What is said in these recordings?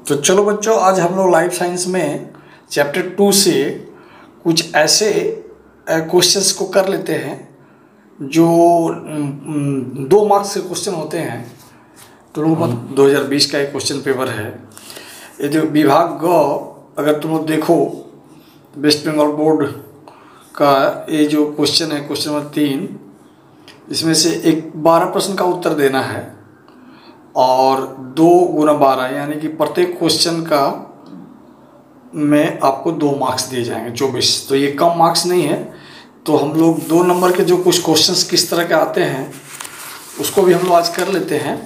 तो चलो बच्चों, आज हम लोग लाइफ साइंस में चैप्टर 2 से कुछ ऐसे क्वेश्चंस को कर लेते हैं जो 2 मार्क्स के क्वेश्चन होते हैं। तो लोगों को 2020 का एक क्वेश्चन पेपर है। ये जो विभाग ग अगर तुम लोग देखो वेस्ट बंगाल बोर्ड का ये जो क्वेश्चन है, क्वेश्चन नंबर 3, इसमें से एक 12 प्रश्न का उत्तर देना है और 2 गुना 12 यानी कि प्रत्येक क्वेश्चन का में आपको 2 मार्क्स दिए जाएंगे, 24। तो ये कम मार्क्स नहीं है। तो हम लोग 2 नंबर के जो कुछ क्वेश्चंस किस तरह के आते हैं उसको भी हम लोग आज कर लेते हैं।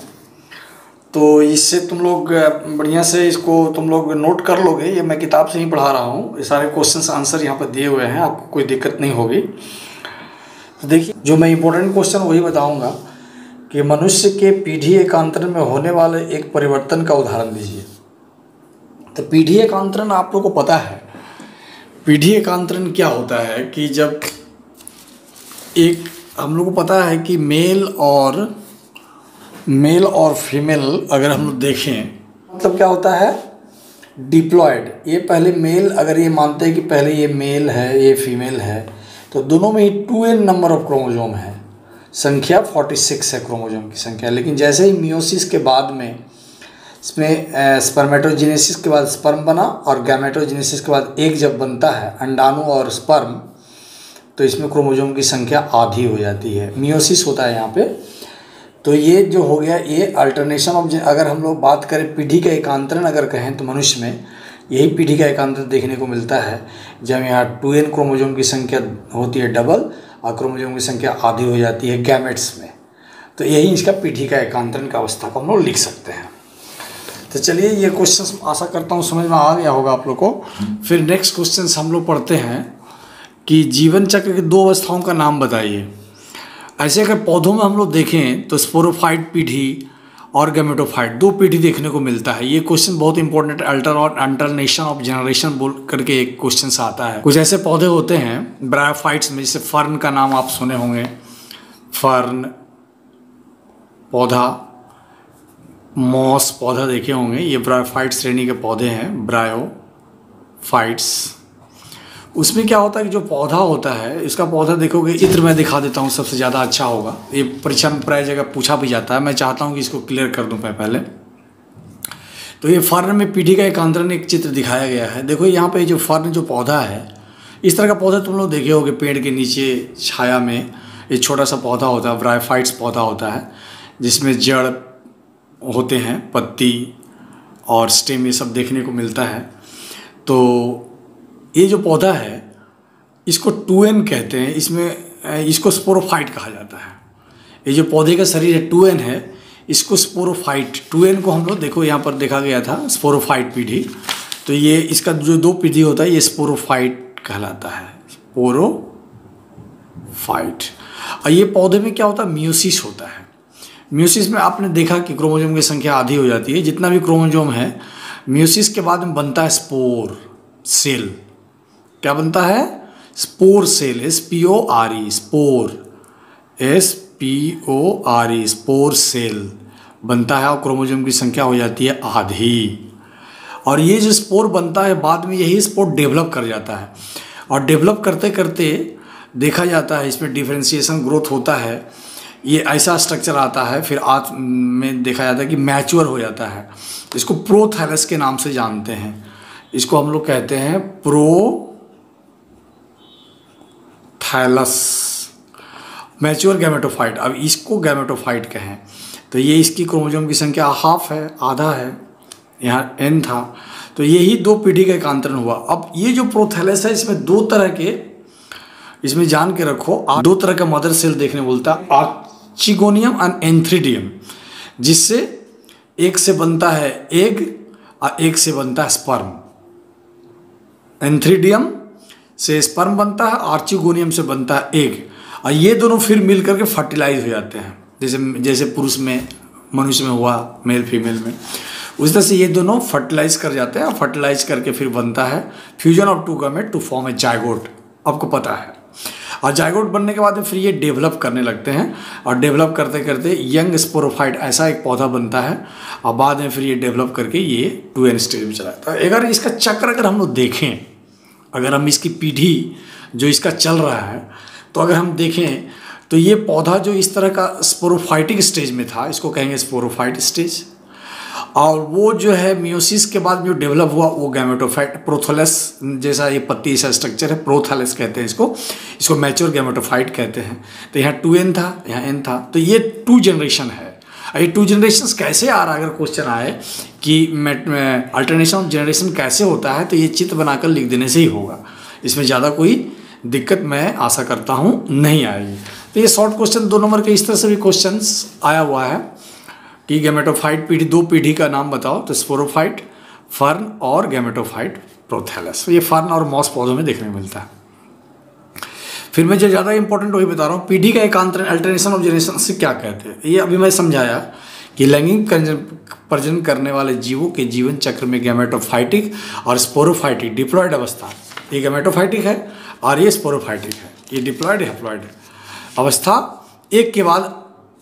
तो इससे तुम लोग बढ़िया से इसको तुम लोग नोट कर लोगे। ये मैं किताब से ही पढ़ा रहा हूँ, ये सारे क्वेश्चंस आंसर यहाँ पर दिए हुए हैं, आपको कोई दिक्कत नहीं होगी। तो देखिए, जो मैं इम्पोर्टेंट क्वेश्चन वही बताऊँगा कि मनुष्य के पीढ़ी एकांतरण में होने वाले एक परिवर्तन का उदाहरण दीजिए। तो पीढ़ी एकांतरण आप लोगों को पता है। पीढ़ी एकांतरण क्या होता है कि जब एक हम लोग को पता है कि मेल और फीमेल अगर हम लोग देखें, मतलब क्या होता है, डिप्लॉयड। ये पहले मेल, अगर ये मानते हैं कि पहले ये मेल है ये फीमेल है, तो दोनों में ही 2n नंबर ऑफ क्रोमोजोम है, संख्या 46 है क्रोमोजोम की संख्या। लेकिन जैसे ही मियोसिस के बाद में इसमें स्पर्मेटोजेनेसिस के बाद स्पर्म बना और गैमेटोजेनेसिस के बाद एग जब बनता है, अंडाणु और स्पर्म, तो इसमें क्रोमोजोम की संख्या आधी हो जाती है। मियोसिस होता है यहाँ पे। तो ये जो हो गया, ये अल्टरनेशन ऑफ, अगर हम लोग बात करें पीढ़ी का एकांतरण अगर कहें तो मनुष्य में यही पीढ़ी का एकांतरण देखने को मिलता है जब यहाँ 2n क्रोमोजोम की संख्या होती है डबल और क्रोमोजोम की संख्या आधी हो जाती है गैमेट्स में। तो यही इसका पीढ़ी का एकांतरण का अवस्था को हम लोग लिख सकते हैं। तो चलिए, ये क्वेश्चन आशा करता हूँ समझ में आ गया होगा आप लोग को। फिर नेक्स्ट क्वेश्चन हम लोग पढ़ते हैं कि जीवन चक्र की 2 अवस्थाओं का नाम बताइए। ऐसे अगर पौधों में हम लोग देखें तो स्पोरोफाइट पीढ़ी और गैमेटोफाइट 2 पीढ़ी देखने को मिलता है। ये क्वेश्चन बहुत इंपॉर्टेंट, अल्टरनेशन ऑफ जनरेशन बोल करके एक क्वेश्चन आता है। कुछ ऐसे पौधे होते हैं ब्रायोफाइट्स में, जैसे फर्न का नाम आप सुने होंगे, फर्न पौधा, मॉस पौधा देखे होंगे। ये ब्रायोफाइट श्रेणी के पौधे हैं, ब्रायोफाइट्स। उसमें क्या होता है कि जो पौधा होता है, इसका पौधा देखोगे, चित्र में दिखा देता हूँ, सबसे ज़्यादा अच्छा होगा। ये परीक्षा में प्राय जगह पूछा भी जाता है, मैं चाहता हूँ कि इसको क्लियर कर दूँ मैं पहले। तो ये फर्न में पीढ़ी का एकांतरण एक चित्र दिखाया गया है। देखो यहाँ पे जो फर्न जो पौधा है, इस तरह का पौधा तुम लोग देखे होगे पेड़ के नीचे छाया में। ये छोटा सा पौधा होता है, ब्रायोफाइट्स पौधा होता है, जिसमें जड़ होते हैं, पत्ती और स्टेम, ये सब देखने को मिलता है। तो ये जो पौधा है इसको 2n कहते हैं। इसमें इसको स्पोरोफाइट कहा जाता है। ये जो पौधे का शरीर है 2n है, इसको स्पोरोफाइट, 2n को हम लोग देखो यहाँ पर देखा गया था स्पोरोफाइट पीढ़ी। तो ये इसका जो 2 पीढ़ी होता है ये स्पोरोफाइट कहलाता है, स्पोरोफाइट। और ये पौधे में क्या होता है, मियोसिस होता है। मियोसिस में आपने देखा कि क्रोमोजोम की संख्या आधी हो जाती है। जितना भी क्रोमोजोम है, मियोसिस के बाद में बनता है स्पोर सेल। क्या बनता है, spore cell, SPORE, spore, SPORE, spore cell बनता है और क्रोमोजोम की संख्या हो जाती है आधी। और ये जो स्पोर बनता है बाद में यही स्पोर डेवलप कर जाता है और डेवलप करते करते देखा जाता है इसमें डिफरेंशिएशन ग्रोथ होता है। ये ऐसा स्ट्रक्चर आता है, फिर आज में देखा जाता है कि मैच्योर हो जाता है। इसको प्रोथैलस के नाम से जानते हैं। इसको हम लोग कहते हैं प्रोथैलस, मैच्योर गैमेटोफाइट। अब इसको गैमेटोफाइट कहें तो ये इसकी क्रोमोजोम की संख्या हाफ है, आधा है, यहाँ n था। तो यही 2 पीढ़ी का एकांतरण हुआ। अब ये जो प्रोथैलस है, इसमें 2 तरह के, इसमें जान के रखो, 2 तरह का मदर सेल देखने बोलता है, आर्चिगोनियम एंड एंथ्रीडियम, जिससे एक से बनता है एग और एक से बनता है स्पर्म। एंथ्रीडियम से स्पर्म बनता है, आर्चिगोनियम से बनता है एग, और ये दोनों फिर मिल करके फर्टिलाइज हो जाते हैं। जैसे पुरुष में, मनुष्य में हुआ, मेल फीमेल में, उस तरह से ये दोनों फर्टिलाइज कर जाते हैं और फर्टिलाइज करके फिर बनता है fusion of 2 gamete to form a zygote. आपको पता है। और जायगोट बनने के बाद में फिर ये डेवलप करने लगते हैं, और डेवलप करते करते यंग स्पोरोफाइट ऐसा एक पौधा बनता है, और बाद में फिर ये डेवलप करके ये 2n स्टेज में चला जाता है। अगर इसका चक्र अगर हम लोग देखें, अगर हम इसकी पीढ़ी जो इसका चल रहा है, तो अगर हम देखें तो ये पौधा जो इस तरह का स्पोरोफाइटिक स्टेज में था, इसको कहेंगे स्पोरोफाइट स्टेज, और वो जो है मियोसिस के बाद जो डेवलप हुआ वो गैमेटोफाइट, प्रोथैलस जैसा ये पत्ती जैसा स्ट्रक्चर है, प्रोथैलस कहते हैं इसको मैच्योर गैमेटोफाइट कहते हैं। तो यहाँ 2n था, यहाँ n था, तो ये 2 जनरेशन है। ये 2 जनरेशन कैसे आ रहा है, अगर क्वेश्चन आए कि अल्टरनेशन ऑफ जनरेशन कैसे होता है, तो ये चित्र बनाकर लिख देने से ही होगा, इसमें ज़्यादा कोई दिक्कत मैं आशा करता हूँ नहीं आएगी। तो ये शॉर्ट क्वेश्चन 2 नंबर के इस तरह से भी क्वेश्चन आया हुआ है कि गैमेटोफाइट पीढ़ी, 2 पीढ़ी का नाम बताओ, तो स्पोरोफाइट, फर्न और गैमेटोफाइट प्रोथैलस। ये फर्न और मॉस पौधों में देखने को मिलता है। फिर मैं जो ज़्यादा इंपॉर्टेंट वही बता रहा हूँ, पीढ़ी का एकांतरण, अल्टरनेशन ऑफ जनरेशन से क्या कहते हैं। ये अभी मैं समझाया कि लैंगिक प्रजनन करने वाले जीवों के जीवन चक्र में गैमेटोफाइटिक और स्पोरोफाइटिक डिप्लॉयड अवस्था, ये गैमेटोफाइटिक है और ये स्पोरोफाइटिक है, ये डिप्लॉयड हैप्लॉयड अवस्था एक के बाद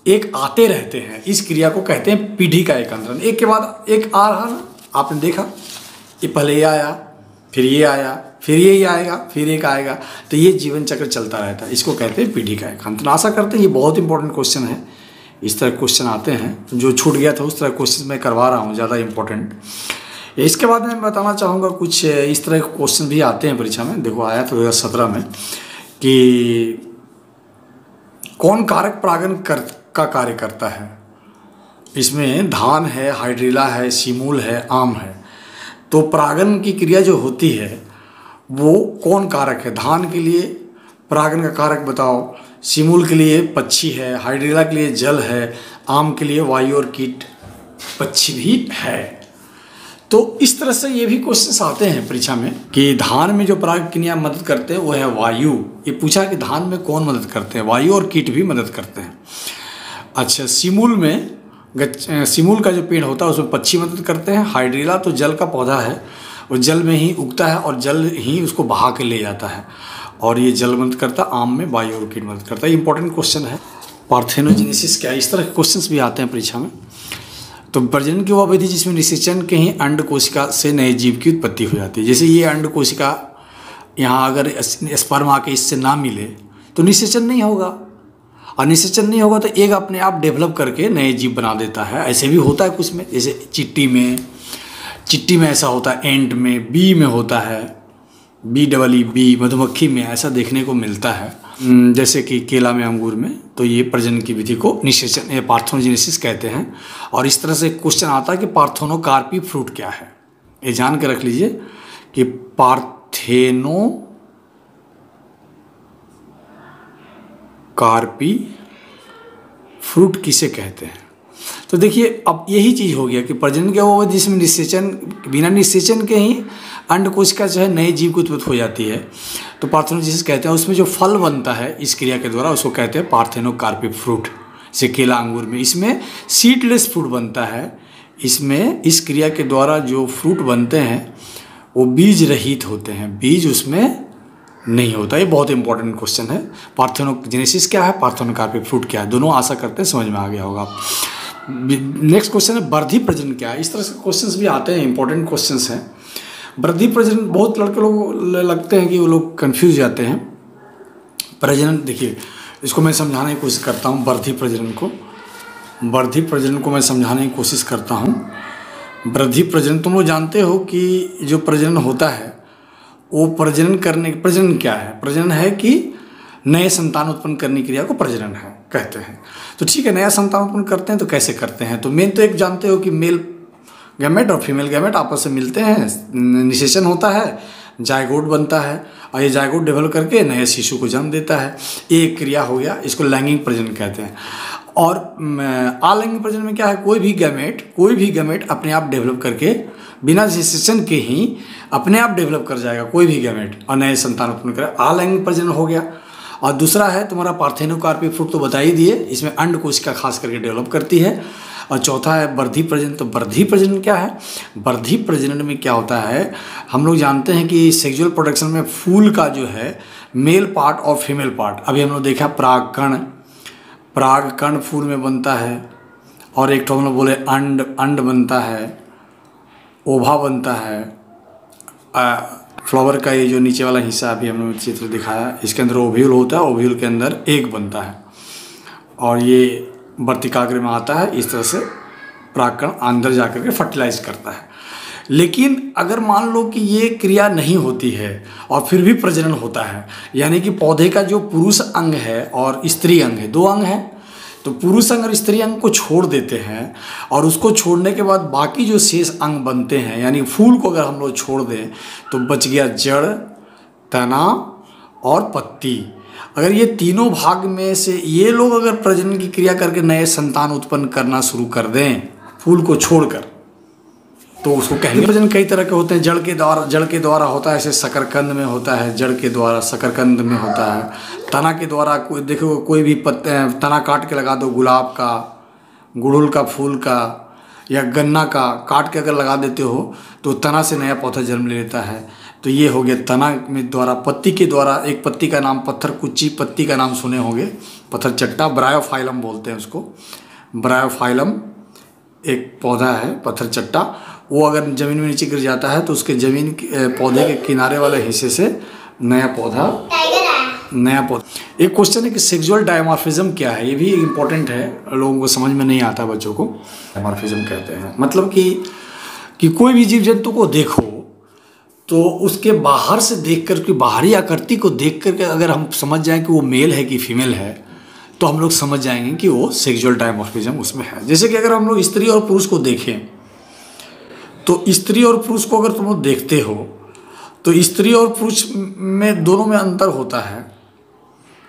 एक आते रहते हैं। इस क्रिया को कहते हैं पीढ़ी का एकांतरण। एक के बाद एक आ रहा ना, आपने देखा, ये पहले ये आया, फिर ये आया, फिर ये आएगा, फिर एक आएगा, तो ये जीवन चक्र चलता रहता है, इसको कहते हैं पीढ़ी का एकांतरण। आशा करते हैं ये बहुत इंपॉर्टेंट क्वेश्चन है, इस तरह क्वेश्चन आते हैं, जो छूट गया था उस तरह क्वेश्चन मैं करवा रहा हूँ ज़्यादा इंपॉर्टेंट। इसके बाद मैं बताना चाहूँगा कुछ इस तरह के क्वेश्चन भी आते हैं परीक्षा में। देखो आया था 2017 में कि कौन कारक परागण का कार्य करता है। इसमें धान है, हाइड्रिला है, सीमूल है, आम है। तो परागण की क्रिया जो होती है वो कौन कारक है। धान के लिए परागण का कारक बताओ, सीमूल के लिए पक्षी है, हाइड्रिला के लिए जल है, आम के लिए वायु और कीट पक्षी भी है। तो इस तरह से ये भी क्वेश्चन आते हैं परीक्षा में कि धान में जो पराग क्रिया मदद करते हैं वो है वायु। ये पूछा कि धान में कौन मदद करते हैं, वायु और कीट भी मदद करते हैं। अच्छा, सीमूल में सीमूल का जो पेड़ होता है उसमें पक्षी मदद करते हैं। हाइड्रिला तो जल का पौधा है, वो जल में ही उगता है और जल ही उसको बहा के ले जाता है, और ये जल मदद करता है। आम में वायु और कीट मदद करता है। इंपॉर्टेंट क्वेश्चन है। पार्थेनोजेनेसिस क्या, इस तरह के क्वेश्चन भी आते हैं परीक्षा में। तो प्रजनन की वो अवधि जिसमें निषेचन के ही अंड कोशिका से नए जीव की उत्पत्ति हो जाती है। जैसे ये अंड कोशिका यहाँ अगर स्पर्म आके इससे ना मिले तो निषेचन नहीं होगा, और निषेचन नहीं होगा तो एक अपने आप डेवलप करके नए जीव बना देता है। ऐसे भी होता है कुछ में, जैसे चिट्टी में ऐसा होता है, एंट में, बी में होता है, बी मधुमक्खी में ऐसा देखने को मिलता है, जैसे कि केला में, अंगूर में। तो ये प्रजनन की विधि को निषेचन या पार्थेनोजेनेसिस कहते हैं। और इस तरह से क्वेश्चन आता है कि पार्थेनोकार्पी फ्रूट क्या है। ये जान के रख लीजिए कि पार्थेनोकार्पी फ्रूट किसे कहते हैं। तो देखिए अब यही चीज़ हो गया कि प्रजनन क्या हुआ जिसमें निषेचन, बिना निषेचन के ही अंड कोशिका जो है नए जीव की उत्पत्ति हो जाती है, तो पार्थेनोजेनेसिस कहते हैं। उसमें जो फल बनता है इस क्रिया के द्वारा उसको कहते हैं पार्थेनोकार्पी फ्रूट। जैसे केला, अंगूर में इसमें सीडलेस फ्रूट बनता है। इसमें इस क्रिया के द्वारा जो फ्रूट बनते हैं वो बीज रहित होते हैं, बीज उसमें नहीं होता। ये बहुत इंपॉर्टेंट क्वेश्चन है। पार्थेनोजेनेसिस क्या है, पार्थेनोकार्पी फ्रूट क्या है, दोनों आशा करते हैं समझ में आ गया होगा। नेक्स्ट क्वेश्चन है वृद्धि प्रजनन क्या है। इस तरह से क्वेश्चंस भी आते हैं, इंपॉर्टेंट क्वेश्चंस हैं। वृद्धि प्रजनन बहुत लड़के लोग लगते हैं कि वो लोग कंफ्यूज जाते हैं। प्रजनन देखिए इसको मैं समझाने की कोशिश करता हूँ। वृद्धि प्रजनन को मैं समझाने की कोशिश करता हूँ। वृद्धि प्रजनन तुम लोग जानते हो कि जो प्रजनन होता है वो प्रजनन क्या है। प्रजनन है कि नए संतान उत्पन्न करने की क्रिया को प्रजनन है कहते हैं। तो ठीक है, नया संतान उत्पन्न करते हैं तो कैसे करते हैं। तो मेन तो एक जानते हो कि मेल गैमेट और फीमेल गैमेट आपस में मिलते हैं, निषेचन होता है, जायगोट बनता है, और ये जायगोट डेवलप करके नए शिशु को जन्म देता है। ये एक क्रिया हो गया, इसको लैंगिक प्रजनन कहते हैं। और अलैंगिक प्रजनन में क्या है, कोई भी गैमेट अपने आप डेवलप करके बिना निषेचन के ही अपने आप डेवलप कर जाएगा कोई भी गैमेट और नए संतान उत्पन्न करे, अलैंगिक प्रजनन हो गया। और दूसरा है तुम्हारा पार्थेनोकार्पी फ्रूट, तो बता ही दिए, इसमें अंड कोशिका खास करके डेवलप करती है। और चौथा है वृद्धि प्रजनन। तो वृद्धि प्रजनन क्या है, वृद्धि प्रजनन में क्या होता है, हम लोग जानते हैं कि सेक्सुअल प्रोडक्शन में फूल का जो है मेल पार्ट और फीमेल पार्ट। अभी हम लोग देखा परागकण, परागकण फूल में बनता है, और एक तो हम लोग बोले अंड, अंड बनता है, ओभा बनता है, फ्लावर का ये जो नीचे वाला हिस्सा अभी हमने चित्र दिखाया, इसके अंदर ओव्यूल होता है, ओव्यूल के अंदर एग बनता है, और ये वर्तिकाग्र में आता है। इस तरह से परागकण अंदर जाकर के फर्टिलाइज करता है। लेकिन अगर मान लो कि ये क्रिया नहीं होती है और फिर भी प्रजनन होता है, यानी कि पौधे का जो पुरुष अंग है और स्त्री अंग है, दो अंग हैं, तो पुरुष अंग और स्त्री अंग को छोड़ देते हैं, और उसको छोड़ने के बाद बाकी जो शेष अंग बनते हैं, यानी फूल को अगर हम लोग छोड़ दें तो बच गया जड़, तना और पत्ती। अगर ये तीनों भाग में से ये लोग अगर प्रजनन की क्रिया करके नए संतान उत्पन्न करना शुरू कर दें फूल को छोड़कर, तो उसको कहेंगे। प्रजनन कई तरह के होते हैं। जड़ के द्वारा होता है, जैसे शकरकंद में होता है, जड़ के द्वारा शकरकंद में होता है। तना के द्वारा देखो कोई भी तना काट के लगा दो, गुलाब का, गुड़हल का फूल का या गन्ना का काट के अगर लगा देते हो तो तना से नया पौधा जन्म ले लेता है। तो ये हो गया तना में द्वारा। पत्ती के द्वारा, एक पत्ती का नाम पत्थर कुच्ची पत्ती का नाम सुने होंगे, पत्थर चट्टा, ब्रायोफाइलम बोलते हैं उसको। ब्रायोफाइलम एक पौधा है पत्थर चट्टा, वो अगर ज़मीन में नीचे गिर जाता है तो उसके ज़मीन पौधे के किनारे वाले हिस्से से नया पौधा। एक क्वेश्चन है कि सेक्सुअल डायमॉर्फिज्म क्या है, ये भी इम्पोर्टेंट है, लोगों को समझ में नहीं आता बच्चों को। डायमॉर्फिज्म कहते हैं मतलब कि कोई भी जीव जंतु को देखो तो उसके बाहर से देख कर के, बाहरी आकृति को देख करके अगर हम समझ जाएं कि वो मेल है कि फीमेल है, तो हम लोग समझ जाएंगे कि वो सेक्सुअल डायमॉर्फिज्म उसमें है। जैसे कि अगर हम लोग स्त्री और पुरुष को देखें तो स्त्री और पुरुष को अगर तुम लोग देखते हो तो स्त्री और पुरुष में दोनों में अंतर होता है।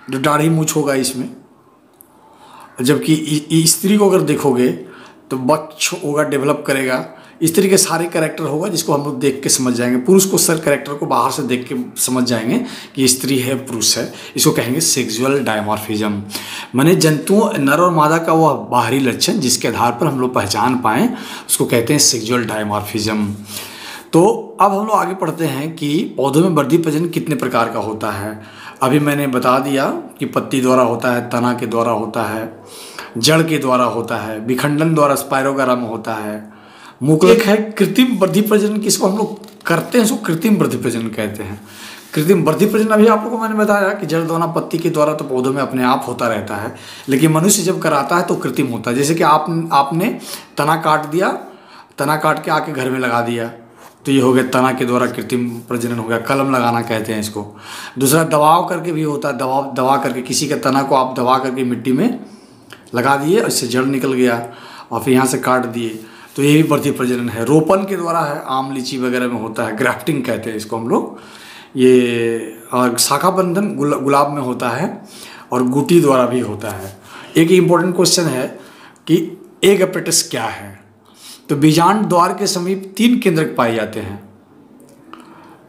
जो दाढ़ी मूछ होगा इसमें, जबकि स्त्री को अगर देखोगे तो बच्च होगा, डेवलप करेगा। स्त्री के सारे कैरेक्टर होगा जिसको हम लोग देख के समझ जाएंगे। पुरुष को सर कैरेक्टर को बाहर से देख के समझ जाएंगे कि स्त्री है पुरुष है। इसको कहेंगे सेक्सुअल डायमॉर्फिज्म, माने जंतुओं नर और मादा का वह बाहरी लक्षण जिसके आधार पर हम लोग पहचान पाएँ उसको कहते हैं सेक्सुअल डायमॉर्फिज्म। तो अब हम लोग आगे पढ़ते हैं कि पौधों में वृद्धि प्रजनन कितने प्रकार का होता है। अभी मैंने बता दिया कि पत्ती द्वारा होता है, तना के द्वारा होता है, जड़ के द्वारा होता है, विखंडन द्वारा स्पाइरोगारा में होता है। एक है कृत्रिम वृद्धि प्रजनन, किसको हम लोग करते हैं, इसको कृत्रिम वृद्धि प्रजनन कहते हैं। कृत्रिम वृद्धि प्रजनन अभी आप लोगों को मैंने बताया कि जड़ दोना पत्ती के द्वारा तो पौधों में अपने आप होता रहता है, लेकिन मनुष्य जब कराता है तो कृत्रिम होता है। जैसे कि आपने तना काट दिया, तना काट के आके घर में लगा दिया, तो ये हो गया तना के द्वारा कृत्रिम प्रजनन हो गया। कलम लगाना कहते हैं इसको। दूसरा दबाव करके भी होता है, दबा करके किसी के तना को आप दबा करके मिट्टी में लगा दिए, इससे जड़ निकल गया और फिर यहाँ से काट दिए, तो ये भी वृद्धि प्रजनन है। रोपण के द्वारा है, आम लीची वगैरह में होता है, ग्राफ्टिंग कहते हैं इसको हम लोग। ये और शाखा बंधन गुलाब में होता है और गुटी द्वारा भी होता है। एक इम्पोर्टेंट क्वेश्चन है कि एग अपरेटस क्या है। तो बीजांड द्वार के समीप 3 केंद्रक पाए जाते हैं।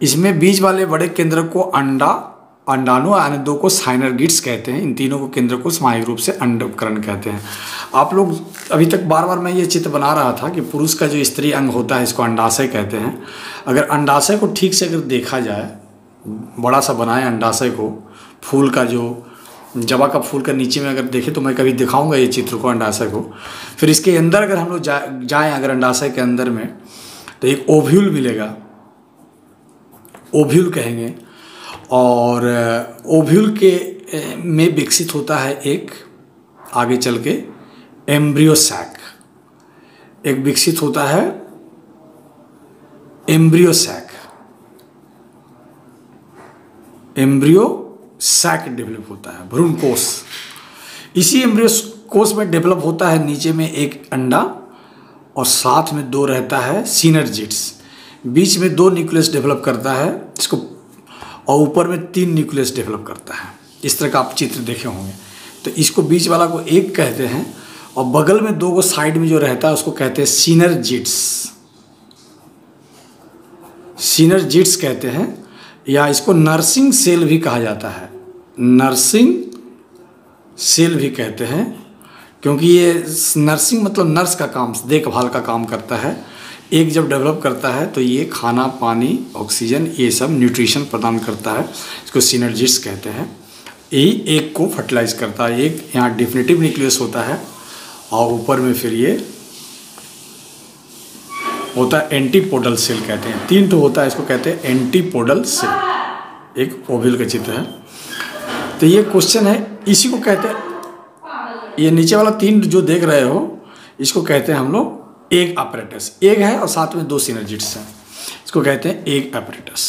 इसमें बीज वाले बड़े केंद्रक को अंडाणु, अन्य 2 को साइनरगिड्स कहते हैं। इन तीनों को केंद्र को सामूहिक रूप से अंडकरण कहते हैं। आप लोग अभी तक बार मैं ये चित्र बना रहा था कि पुरुष का जो स्त्री अंग होता है इसको अंडाशय कहते हैं। अगर अंडाशय को ठीक से अगर देखा जाए, बड़ा सा बनाए अंडाशय को, फूल का जो जवा का फूल का नीचे में अगर देखें, तो मैं कभी दिखाऊंगा ये चित्र को अंडाशय को। फिर इसके अंदर अगर हम लोग जाएँ अगर अंडाशय के अंदर में, तो एक ओव्यूल मिलेगा, ओव्यूल कहेंगे। और ओव्यूल के में विकसित होता है एक आगे चल के एम्ब्रियो सैक, एक विकसित होता है embryo sac. Embryo sac develop होता है, भ्रूण कोष। इसी एम्ब्रियो कोष में डेवलप होता है नीचे में एक अंडा और साथ में 2 रहता है सिनर्जिड्स। बीच में 2 न्यूक्लियस डेवलप करता है इसको, और ऊपर में 3 न्यूक्लियस डेवलप करता है। इस तरह का आप चित्र देखे होंगे। तो इसको बीच वाला को एक कहते हैं और बगल में 2 को साइड में जो रहता है उसको कहते हैं सिनर्जिड्स। सिनर्जिड्स कहते हैं, या इसको नर्सिंग सेल भी कहा जाता है। नर्सिंग सेल भी कहते हैं, क्योंकि ये नर्सिंग मतलब नर्स का काम, देखभाल का काम करता है। एग जब डेवलप करता है तो ये खाना, पानी, ऑक्सीजन, ये सब न्यूट्रिशन प्रदान करता है। इसको सिनर्जिस्ट कहते हैं। यही एग को फर्टिलाइज करता है। एग यहाँ डिफिनेटिव न्यूक्लियस होता है और ऊपर में फिर ये होता है एंटीपोडल सेल कहते हैं। 3 ठो होता है, इसको कहते हैं एंटीपोडल सेल। एक ओवल का चित्र है। तो ये क्वेश्चन है, इसी को कहते हैं, ये नीचे वाला 3 जो देख रहे हो इसको कहते हैं हम लोग एग अपरेटस। एग है और साथ में 2 सिनर्जिट्स हैं, इसको कहते हैं एग अपरेटस।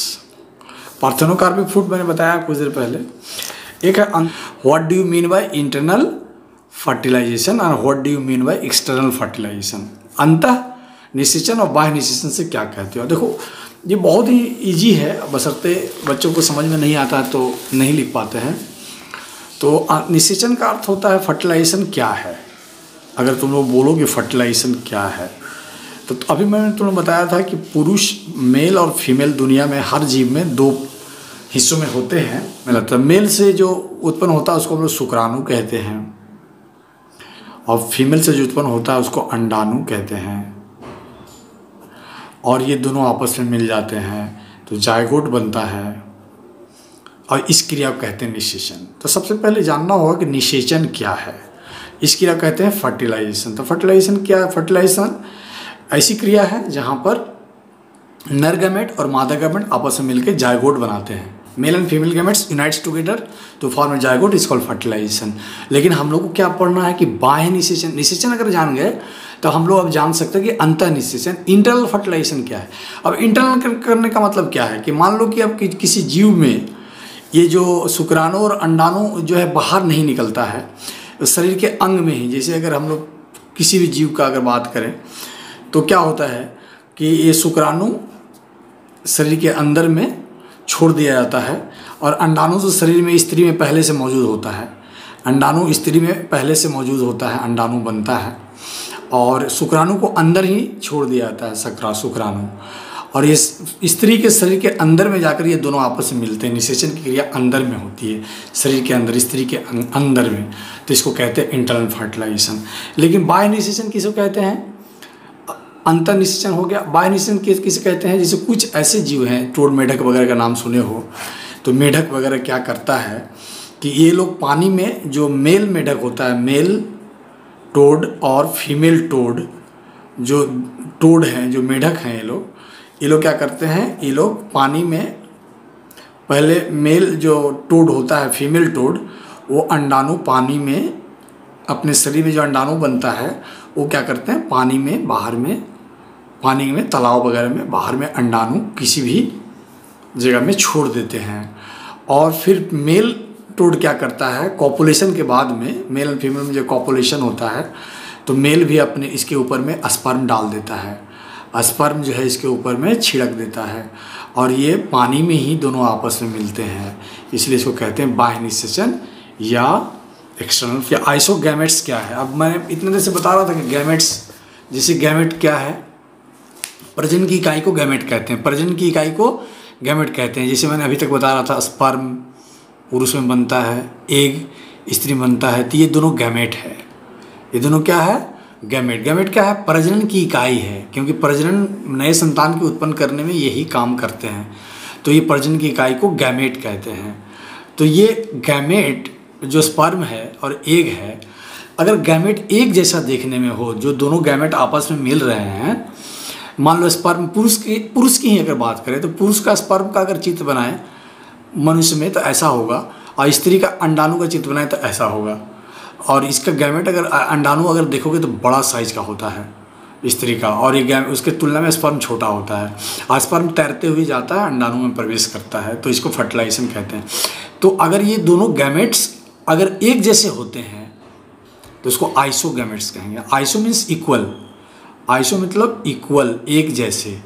पार्थेनोकार्पिक फ्रूट मैंने बताया कुछ देर पहले। एक है what do you mean by internal fertilisation और what do you mean by external fertilisation. अंतः निषेचन और बाह्य निषेचन से क्या कहते हो। देखो ये बहुत ही इजी है, बशर्ते बच्चों को समझ में नहीं आता है तो नहीं लिख पाते हैं। तो निषेचन का अर्थ होता है फर्टिलाइजेशन क्या है। अगर तुम लोग बोलो कि फर्टिलाइजेशन क्या है तो अभी मैंने तुम्हें बताया था कि पुरुष, मेल और फीमेल दुनिया में हर जीव में 2 हिस्सों में होते हैं। मतलब मेल से जो उत्पन्न होता है उसको हम लोग शुक्राणु कहते हैं और फीमेल से जो उत्पन्न होता है उसको अंडाणु कहते हैं। और ये दोनों आपस में मिल जाते हैं तो जायगोट बनता है और इस क्रिया को कहते हैं निषेचन। तो सबसे पहले जानना होगा कि निषेचन क्या है। इस क्रिया कहते हैं फर्टिलाइजेशन। तो फर्टिलाइजेशन क्या है। फर्टिलाइजेशन ऐसी क्रिया है जहाँ पर नर गैमेट और मादा गैमेट आपस में मिलकर जायगोट बनाते हैं। Male and female gametes unites together to form a zygote is called fertilization. लेकिन हम लोग को क्या पढ़ना है कि बाह्य निषेचन। निषेचन अगर जान गए तो हम लोग अब जान सकते हैं कि अंतः निषेचन, इंटरनल फर्टिलाइजेशन क्या है। अब इंटरनल करने का मतलब क्या है कि मान लो कि अब किसी जीव में ये जो शुक्राणु और अंडाणु जो है बाहर नहीं निकलता है, शरीर के अंग में ही। जैसे अगर हम लोग किसी भी जीव का अगर बात करें तो क्या होता है कि ये शुक्राणु शरीर के अंदर में छोड़ दिया जाता है और अंडाणु तो शरीर में स्त्री में पहले से मौजूद होता है। अंडाणु स्त्री में पहले से मौजूद होता है, अंडाणु बनता है और शुक्राणु को अंदर ही छोड़ दिया जाता है शुक्राणु। और ये स्त्री के शरीर के अंदर में जाकर ये दोनों आपस में मिलते हैं। निषेचन की क्रिया अंदर में होती है, शरीर के अंदर, स्त्री के अंदर में। तो इसको कहते हैं इंटरनल फर्टिलाइजेशन। लेकिन बाह्य निषेचन किसको कहते हैं। अंतर निषेचन हो गया। बाह्य निषेचन किसे कहते हैं। जैसे कुछ ऐसे जीव हैं, टोड मेढक वगैरह का नाम सुने हो, तो मेढक वगैरह क्या करता है कि ये लोग पानी में, जो मेल मेढक होता है, मेल टोड और फीमेल टोड, जो टोड हैं, जो मेढक हैं, ये लोग क्या करते हैं, ये लोग पानी में पहले मेल जो टोड होता है, फीमेल टोड, वो अंडाणु पानी में, अपने शरीर में जो अंडाणु बनता है वो क्या करते हैं, पानी में, बाहर में, पानी में, तालाब वगैरह में, बाहर में अंडाणु किसी भी जगह में छोड़ देते हैं। और फिर मेल टोड क्या करता है, कॉपुलेशन के बाद में, मेल एंड फीमेल में जो कॉपुलेशन होता है तो मेल भी अपने इसके ऊपर में स्पर्म डाल देता है। स्पर्म जो है इसके ऊपर में छिड़क देता है और ये पानी में ही दोनों आपस में मिलते हैं। इसलिए इसको कहते हैं बाह्य निषेचन या एक्सटर्नल। या आइसोगैमेट्स क्या है। अब मैं इतने देर से बता रहा था कि गैमेट्स, जैसे गैमेट क्या है, प्रजनन की इकाई को गैमेट कहते हैं। प्रजनन की इकाई को गैमेट कहते हैं। जैसे मैंने अभी तक बता रहा था, स्पर्म पुरुष में बनता है, एग स्त्री में बनता है, तो ये दोनों गैमेट है। ये दोनों क्या है, गैमेट। गैमेट क्या है, प्रजनन की इकाई है, क्योंकि प्रजनन नए संतान की उत्पन्न करने में यही काम करते हैं। तो ये प्रजनन की इकाई को गैमेट कहते हैं। तो ये गैमेट जो स्पर्म है और एग है, अगर गैमेट एक जैसा देखने में हो, जो दोनों गैमेट आपस में मिल रहे हैं, मान लो स्पर्म पुरुष की ही अगर बात करें तो पुरुष का स्पर्म का अगर चित्र बनाए मनुष्य में तो ऐसा होगा, और स्त्री का अंडाणु का चित्र बनाए तो ऐसा होगा। और इसका गैमेट अगर अंडाणु अगर देखोगे तो बड़ा साइज का होता है स्त्री का, और ये उसके तुलना में स्पर्म छोटा होता है। स्पर्म तैरते हुए जाता है, अंडाणु में प्रवेश करता है, तो इसको फर्टिलाइजेशन कहते हैं। तो अगर ये दोनों गैमेट्स अगर एक जैसे होते हैं तो उसको आइसोगैमेट्स कहेंगे। आइसो मीन्स इक्वल, आइसो मतलब इक्वल, एक जैसे।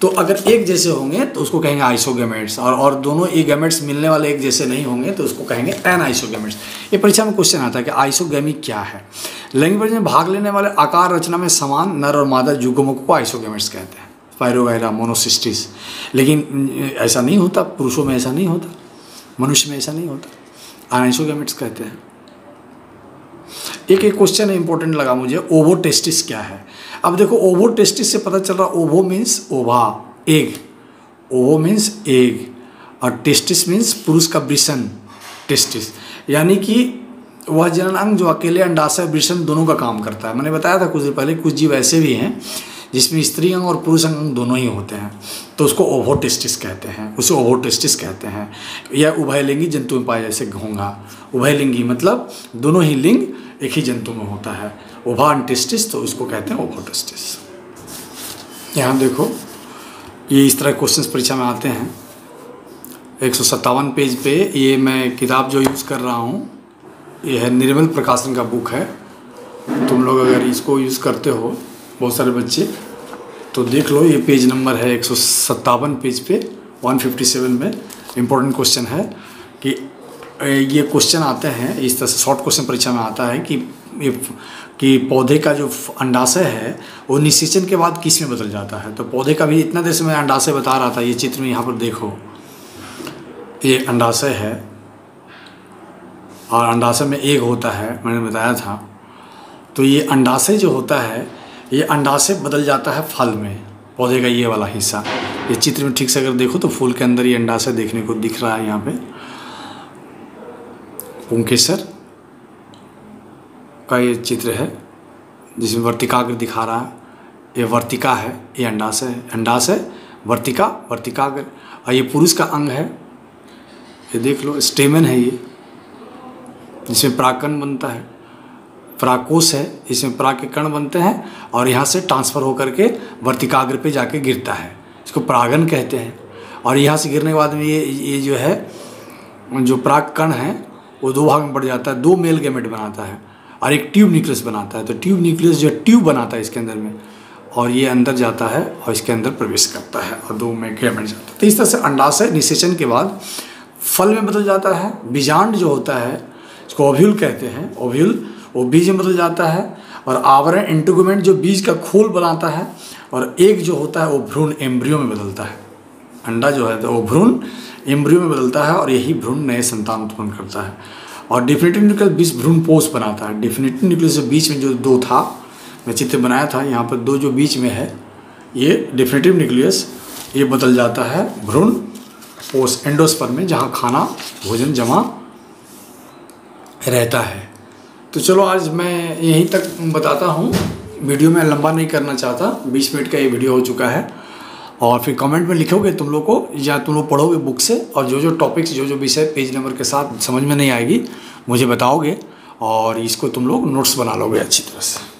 तो अगर एक जैसे होंगे तो उसको कहेंगे आइसोगैमेट्स, और दोनों एक गैमेट्स मिलने वाले एक जैसे नहीं होंगे तो उसको कहेंगे एनाइसोगैमेट्स। ये परीक्षा में क्वेश्चन आता है कि आइसोगैमी क्या है। लैंगिक प्रजनन में भाग लेने वाले आकार रचना में समान नर और मादा युग्मकों को आइसोगैमेट्स कहते हैं, स्पाइरोगाइरा, मोनोसिस्टिस। लेकिन ऐसा नहीं होता, पुरुषों में ऐसा नहीं होता, मनुष्य में ऐसा नहीं होता, एनाइसोगैमेट्स कहते हैं। एक क्वेश्चन इंपॉर्टेंट लगा मुझे, ओवोटेस्टिस क्या है। अब देखो ओवो टेस्टिस से पता चल रहा, ओवो मीन्स ओवा, एग, ओवो मीन्स एग, और टेस्टिस मीन्स पुरुष का वृषण, टेस्टिस, यानी कि वह जनन अंग जो अकेले अंडाशय वृषण दोनों का काम करता है। मैंने बताया था कुछ देर पहले, कुछ जीव ऐसे भी हैं जिसमें स्त्री अंग और पुरुष अंग दोनों ही होते हैं, तो उसको ओवोटेस्टिस कहते हैं, उसे ओवोटेस्टिस कहते हैं। यह उभयलिंगी जंतु में पाया, जैसे घोंघा, उभयलिंगी मतलब दोनों ही लिंग एक ही जंतु में होता है, ओवांटेस्टिस, तो उसको कहते हैं ओवोटेस्टिस। यहाँ देखो ये इस तरह क्वेश्चंस परीक्षा में आते हैं। 157 पेज पे ये मैं किताब जो यूज़ कर रहा हूँ ये है निर्मल प्रकाशन का बुक है। तुम लोग अगर इसको यूज़ करते हो बहुत सारे बच्चे तो देख लो, ये पेज नंबर है 157 पेज पे 157 में इम्पोर्टेंट क्वेश्चन है कि ये क्वेश्चन आते हैं इस तरह से, शॉर्ट क्वेश्चन परीक्षा में आता है कि पौधे का जो अंडाशय है वो निषेचन के बाद किस में बदल जाता है। तो पौधे का भी इतना देर से मैं अंडाशय बता रहा था, ये चित्र में यहाँ पर देखो, ये अंडाशय है और अंडाशय में एग होता है, मैंने बताया था। तो ये अंडाशय जो होता है ये अंडाशय बदल जाता है फल में, पौधे का ये वाला हिस्सा। ये चित्र में ठीक से अगर देखो तो फूल के अंदर ये अंडाशय देखने को दिख रहा है। यहाँ पे पुंकेसर का ये चित्र है जिसमें वर्तिकाग्र दिखा रहा है, ये वर्तिका है, ये अंडाशय है, अंडाशय वर्तिका, वर्तिकाग्र, और ये पुरुष का अंग है, ये देख लो, स्टेमन है ये जिसमें परागकण बनता है, परागकोश है इसमें पराग के कण बनते हैं और यहाँ से ट्रांसफ़र होकर के वर्तिकाग्र पे जाके गिरता है, इसको परागन कहते हैं। और यहाँ से गिरने के बाद में ये जो है जो पराग कण है वो दो भाग में बढ़ जाता है, दो मेल गैमेट बनाता है और एक ट्यूब न्यूक्लियस बनाता है। तो ट्यूब न्यूक्लियस जो ट्यूब बनाता है इसके अंदर में, और ये अंदर जाता है और इसके अंदर प्रवेश करता है और दो में गैमेट जाता है। तो इस तरह से अंडाशय निषेचन के बाद फल में बदल जाता है। बीजांड जो होता है इसको ओव्यूल कहते हैं, ओव्यूल वो बीज में बदल जाता है, और आवरण इंटीगुमेंट जो बीज का खोल बनाता है, और एक जो होता है वो भ्रूण एम्ब्रियो में बदलता है। अंडा जो है तो वो भ्रूण एम्ब्रियो में बदलता है और यही भ्रूण नए संतान उत्पन्न करता है। और डिफिनेटिव न्यूक्लियस बीच भ्रूण पोष बनाता है। डिफिनेटिव न्यूक्लियस जो बीच में जो दो था, मैं चित्र बनाया था यहाँ पर, दो जो बीच में है ये डिफिनेटिव न्यूक्लियस, ये बदल जाता है भ्रूण पोष एंडोस्पर्म में, जहाँ खाना भोजन जमा रहता है। तो चलो आज मैं यहीं तक बताता हूँ, वीडियो में लंबा नहीं करना चाहता, 20 मिनट का ये वीडियो हो चुका है। और फिर कमेंट में लिखोगे तुम लोग को, या तुम लोग पढ़ोगे बुक से, और जो जो टॉपिक्स जो जो विषय पेज नंबर के साथ समझ में नहीं आएगी मुझे बताओगे, और इसको तुम लोग नोट्स बना लोगे अच्छी तरह से।